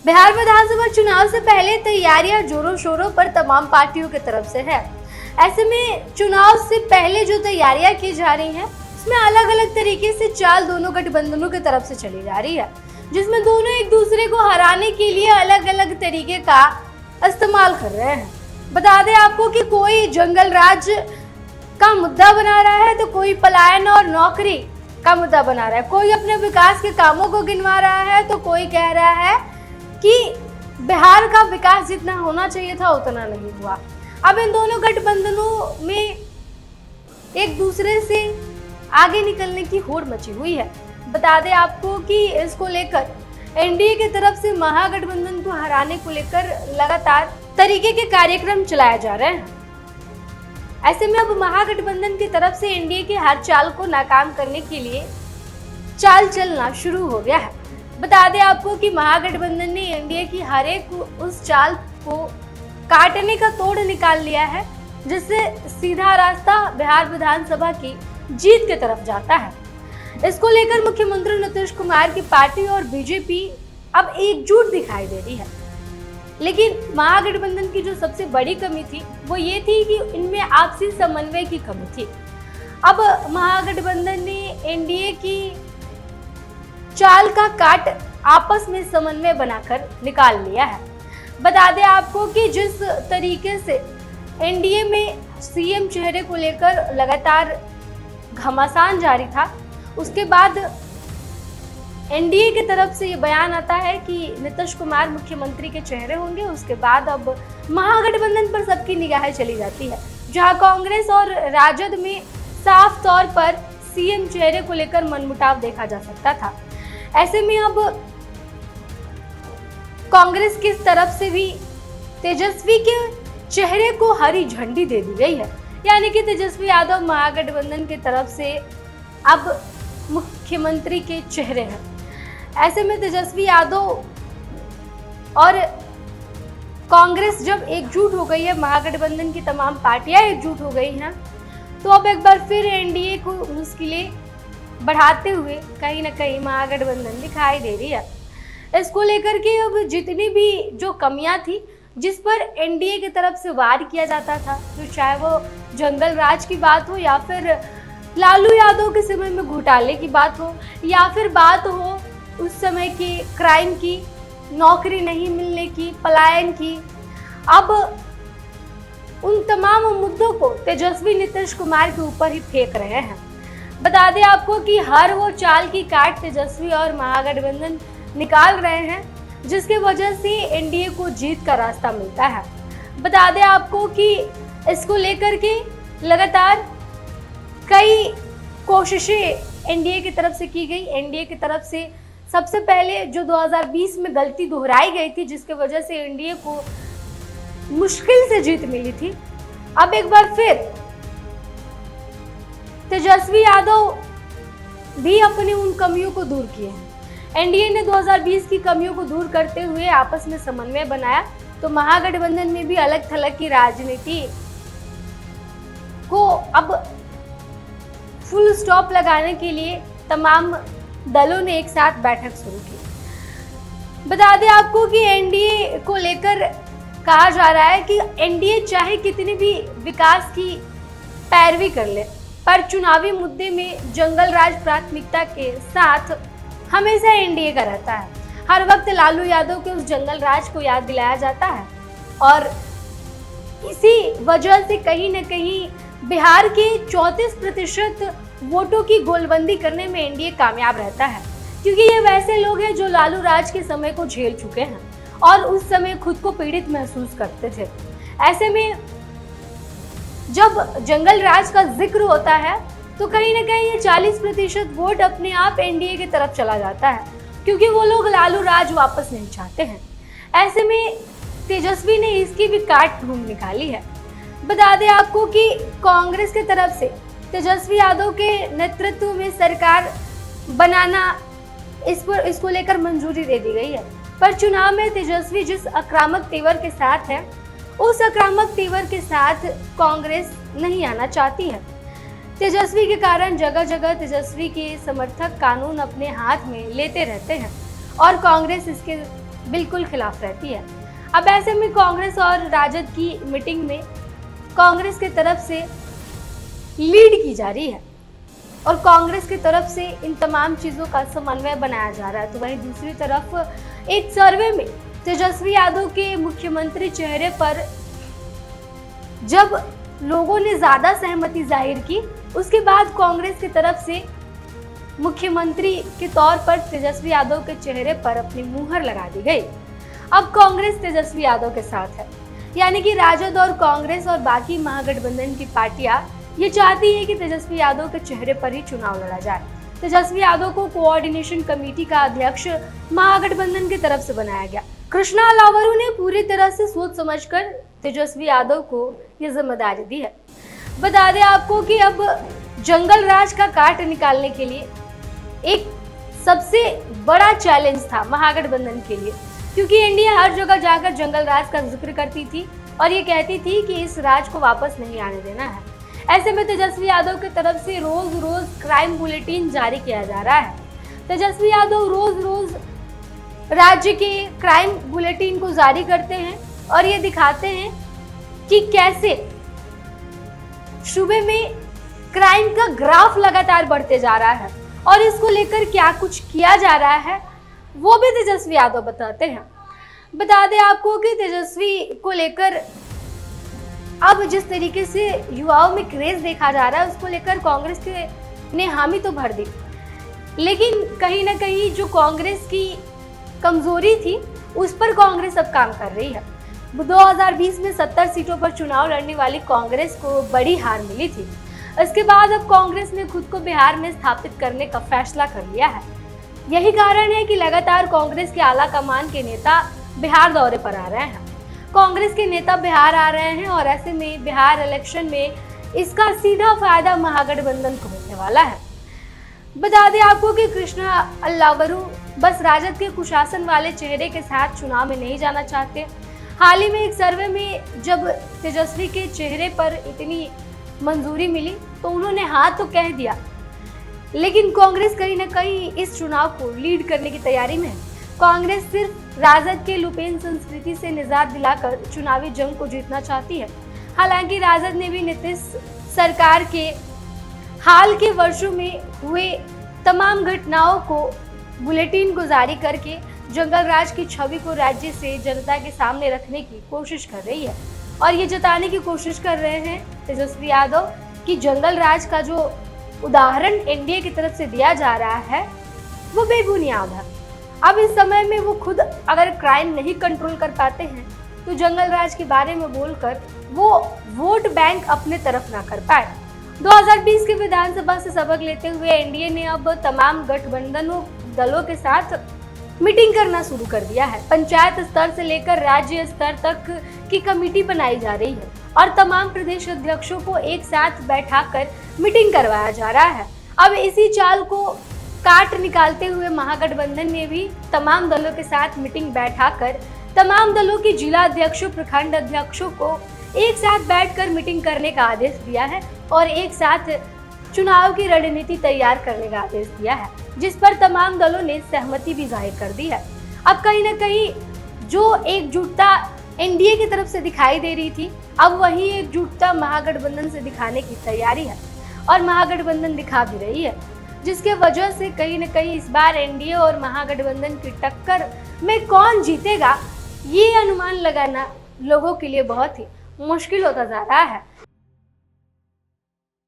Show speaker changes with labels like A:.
A: बिहार विधानसभा चुनाव से पहले तैयारियां जोरों शोरों पर तमाम पार्टियों की तरफ से है। ऐसे में चुनाव से पहले जो तैयारियां की जा रही हैं, उसमें अलग अलग तरीके से चाल दोनों गठबंधनों की तरफ से चली जा रही है, जिसमें दोनों एक दूसरे को हराने के लिए अलग अलग तरीके का इस्तेमाल कर रहे हैं। बता दें आपको कि कोई जंगल राज का मुद्दा बना रहा है तो कोई पलायन और नौकरी का मुद्दा बना रहा है, कोई अपने विकास के कामों को गिनवा रहा है तो कोई कह रहा है कि बिहार का विकास जितना होना चाहिए था उतना नहीं हुआ। अब इन दोनों गठबंधनों में एक दूसरे से आगे निकलने की होड़ मची हुई है। बता दें आपको कि इसको लेकर एनडीए की तरफ से महागठबंधन को हराने को लेकर लगातार तरीके के कार्यक्रम चलाए जा रहे हैं। ऐसे में अब महागठबंधन की तरफ से एनडीए की हर चाल को नाकाम करने के लिए चाल चलना शुरू हो गया है। बता दें आपको कि महागठबंधन ने एनडीए की हर एक उस चाल को काटने का तोड़ निकाल लिया है, जिससे सीधा रास्ता बिहार विधानसभा की जीत की तरफ जाता है। इसको लेकर मुख्यमंत्री नीतीश कुमार की पार्टी और बीजेपी अब एकजुट दिखाई दे रही है, लेकिन महागठबंधन की जो सबसे बड़ी कमी थी वो ये थी कि इनमें आपसी समन्वय की कमी थी। अब महागठबंधन ने एनडीए की चाल का काट आपस में समन्वय बनाकर निकाल लिया है। बता दें आपको कि जिस तरीके से एनडीए में सीएम चेहरे को लेकर लगातार घमासान जारी था, उसके बाद एनडीए की तरफ से ये बयान आता है कि नीतीश कुमार मुख्यमंत्री के चेहरे होंगे। उसके बाद अब महागठबंधन पर सबकी निगाहें चली जाती है, जहां कांग्रेस और राजद में साफ तौर पर सीएम चेहरे को लेकर मनमुटाव देखा जा सकता था। ऐसे में अब कांग्रेस की तरफ से भी तेजस्वी के चेहरे को हरी झंडी दे दी गई है, यानी कि तेजस्वी यादव महागठबंधन की तरफ से अब मुख्यमंत्री के चेहरे हैं। ऐसे में तेजस्वी यादव और कांग्रेस जब एकजुट हो गई है, महागठबंधन की तमाम पार्टियां एकजुट हो गई हैं, तो अब एक बार फिर एनडीए को मुश्किलें बढ़ाते हुए कहीं ना कहीं महागठबंधन दिखाई दे रही है। इसको लेकर के अब जितनी भी जो कमियां थी, जिस पर एनडीए की तरफ से वार किया जाता था, तो चाहे वो जंगल राज की बात हो या फिर लालू यादव के समय में घोटाले की बात हो या फिर बात हो उस समय के क्राइम की, नौकरी नहीं मिलने की, पलायन की, अब उन तमाम मुद्दों को तेजस्वी नीतीश कुमार के ऊपर ही फेंक रहे हैं। बता दें आपको कि हर वो चाल की काट तेजस्वी और महागठबंधन निकाल रहे हैं, जिसकी वजह से एनडीए को जीत का रास्ता मिलता है। बता दें आपको कि इसको लेकर के लगातार कई कोशिशें एनडीए की तरफ से की गई। एनडीए की तरफ से सबसे पहले जो 2020 में गलती दोहराई गई थी, जिसकी वजह से एनडीए को मुश्किल से जीत मिली थी, अब एक बार फिर तेजस्वी यादव भी अपनी उन कमियों को दूर किए हैं। एनडीए ने 2020 की कमियों को दूर करते हुए आपस में समन्वय बनाया, तो महागठबंधन में भी अलग थलग की राजनीति को अब फुल स्टॉप लगाने के लिए तमाम दलों ने एक साथ बैठक शुरू की। बता दें आपको कि एनडीए को लेकर कहा जा रहा है कि एनडीए चाहे कितनी भी विकास की पैरवी कर ले, पर चुनावी मुद्दे में जंगल राज प्राथमिकता के साथ हमेशा एनडीए का रहता है। हर वक्त लालू यादव के उस जंगल राज को याद दिलाया जाता है और इसी वजह से कहीं न कहीं बिहार के 34% वोटों की गोलबंदी करने में एनडीए कामयाब रहता है, क्योंकि ये वैसे लोग हैं जो लालू राज के समय को झेल चुके हैं और उस समय खुद को पीड़ित महसूस करते थे। ऐसे में जब जंगल राज का जिक्र होता है तो कहीं ना कहीं ये 40% वोट अपने आप एनडीए की तरफ चला जाता है, क्योंकि वो लोग लालू राज वापस नहीं चाहते हैं। ऐसे में तेजस्वी ने इसकी भी काट ढूंढ निकाली है। बता दें आपको कि कांग्रेस की तरफ से तेजस्वी यादव के नेतृत्व में सरकार बनाना इसको लेकर मंजूरी दे दी गई है, पर चुनाव में तेजस्वी जिस आक्रामक तेवर के साथ है, उस आक्रामक तेवर के साथ कांग्रेस नहीं आना चाहती है। तेजस्वी के कारण जगह जगह तेजस्वी के समर्थक कानून अपने हाथ में लेते रहते हैं और कांग्रेस इसके बिल्कुल खिलाफ रहती है। अब ऐसे में कांग्रेस और राजद की मीटिंग में कांग्रेस की तरफ से लीड की जा रही है और कांग्रेस की तरफ से इन तमाम चीज़ों का समन्वय बनाया जा रहा है। तो वहीं दूसरी तरफ एक सर्वे में तेजस्वी यादव के मुख्यमंत्री चेहरे पर जब लोगों ने ज्यादा सहमति जाहिर की, उसके बाद कांग्रेस की तरफ से मुख्यमंत्री के तौर पर तेजस्वी यादव के चेहरे पर अपनी मुहर लगा दी गई। अब कांग्रेस तेजस्वी यादव के साथ है, यानी कि राजद और कांग्रेस और बाकी महागठबंधन की पार्टियां ये चाहती है कि तेजस्वी यादव के चेहरे पर ही चुनाव लड़ा जाए। तेजस्वी यादव को कोऑर्डिनेशन कमेटी का अध्यक्ष महागठबंधन की तरफ से बनाया गया। कृष्णा अलावरू ने पूरी तरह से सोच समझकर तेजस्वी यादव को यह जिम्मेदारी दी है। बता दें आपको कि अब जंगल राज का काट निकालने के लिए एक सबसे बड़ा चैलेंज था महागठबंधन के लिए, क्योंकि इंडिया हर जगह जाकर जंगल राज का जिक्र करती थी और ये कहती थी कि इस राज को वापस नहीं आने देना है। ऐसे में तेजस्वी यादव की तरफ से रोज रोज क्राइम बुलेटिन जारी किया जा रहा है। तेजस्वी यादव रोज रोज राज्य के क्राइम बुलेटिन को जारी करते हैं और ये दिखाते हैं कि कैसे सूबे में क्राइम का ग्राफ लगातार बढ़ते जा रहा है और इसको लेकर क्या कुछ किया जा रहा है वो भी तेजस्वी यादव बताते हैं। बता दें आपको कि तेजस्वी को लेकर अब जिस तरीके से युवाओं में क्रेज देखा जा रहा है उसको लेकर कांग्रेस ने हामी तो भर दी, लेकिन कहीं ना कहीं जो कांग्रेस की कमजोरी थी उस पर कांग्रेस अब काम कर रही है। 2020 में 70 सीटों पर चुनाव लड़ने वाली कांग्रेस को बड़ी हार मिली थी। इसके बाद अब कांग्रेस ने खुद को बिहार में स्थापित करने का फैसला कर लिया है। यही कारण है कि लगातार कांग्रेस के आला कमान के नेता बिहार दौरे पर आ रहे हैं। कांग्रेस के नेता बिहार आ रहे हैं और ऐसे में बिहार इलेक्शन में इसका सीधा फायदा महागठबंधन को मिलने वाला है। बता दें आपको कि कृष्णा अल्लावरू बस राजद के कुशासन वाले चेहरे के साथ चुनाव में नहीं जाना चाहते। हाल ही में एक सर्वे में जब तेजस्वी के चेहरे पर इतनी मंजूरी मिली तो उन्होंने हाँ तो कह दिया, लेकिन कांग्रेस कहीं ना कहीं इस चुनाव को लीड करने की तैयारी में है। कांग्रेस सिर्फ राजद के लुपेन संस्कृति से निजात दिलाकर चुनावी जंग को जीतना चाहती है। हालांकि राजद ने भी नीतीश सरकार के हाल के वर्षों में हुए तमाम घटनाओं को बुलेटिन को जारी करके जंगल राज की छवि को राज्य से जनता के सामने रखने की कोशिश कर रही है और ये जताने की कोशिश कर रहे हैं तेजस्वी यादव कि जंगल राज का जो उदाहरण एनडीए की तरफ से दिया जा रहा है वो बेबुनियाद है। अब इस समय में वो खुद अगर क्राइम नहीं कंट्रोल कर पाते हैं तो जंगल राज के बारे में बोलकर वो वोट बैंक अपने तरफ ना कर पाए। 2020 के विधानसभा से सबक लेते हुए एनडीए ने अब तमाम गठबंधनों दलों के साथ मीटिंग करना शुरू कर दिया है। पंचायत स्तर से लेकर राज्य स्तर तक की कमेटी बनाई जा रही है और तमाम प्रदेश अध्यक्षों को एक साथ बैठाकर मीटिंग करवाया जा रहा है। अब इसी चाल को काट निकालते हुए महागठबंधन ने भी तमाम दलों के साथ मीटिंग बैठाकर तमाम दलों के जिला अध्यक्षों, प्रखंड अध्यक्षों को एक साथ बैठकर मीटिंग करने का आदेश दिया है और एक साथ चुनाव की रणनीति तैयार करने का आदेश दिया है, जिस पर तमाम दलों ने सहमति भी जाहिर कर दी है। अब कहीं ना कहीं जो एकजुटता एनडीए की तरफ से दिखाई दे रही थी, अब वही एकजुटता महागठबंधन से दिखाने की तैयारी है और महागठबंधन दिखा भी रही है, जिसके वजह से कहीं ना कहीं इस बार एनडीए और महागठबंधन की टक्कर में कौन जीतेगा ये अनुमान लगाना लोगों के लिए बहुत ही मुश्किल होता जा रहा है।